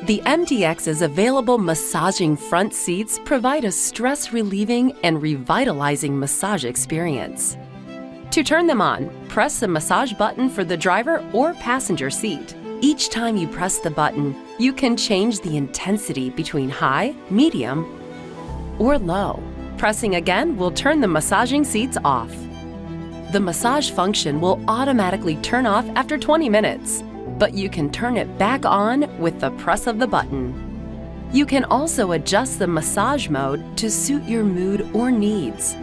The MDX's available massaging front seats provide a stress-relieving and revitalizing massage experience. To turn them on, press the massage button for the driver or passenger seat. Each time you press the button, you can change the intensity between high, medium, or low. Pressing again will turn the massaging seats off. The massage function will automatically turn off after 20 minutes, but you can turn it back on with the press of the button. You can also adjust the massage mode to suit your mood or needs.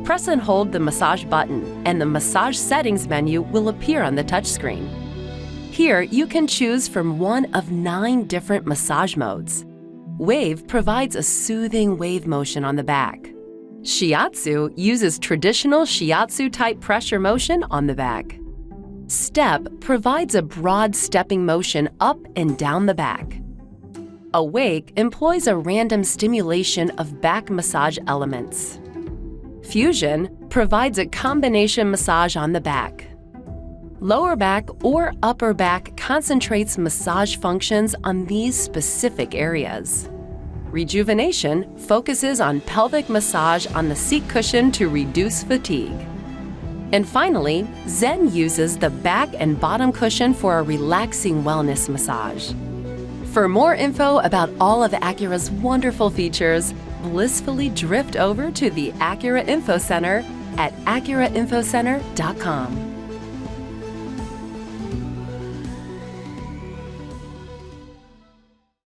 Press and hold the massage button, and the massage settings menu will appear on the touchscreen. Here, you can choose from one of 9 different massage modes. Wave provides a soothing wave motion on the back. Shiatsu uses traditional shiatsu-type pressure motion on the back. Step provides a broad stepping motion up and down the back. Awake employs a random stimulation of back massage elements. Fusion provides a combination massage on the back. Lower back or upper back concentrates massage functions on these specific areas. Rejuvenation focuses on pelvic massage on the seat cushion to reduce fatigue. And finally, Zen uses the back and bottom cushion for a relaxing wellness massage. For more info about all of Acura's wonderful features, blissfully drift over to the Acura Info Center at acurainfocenter.com.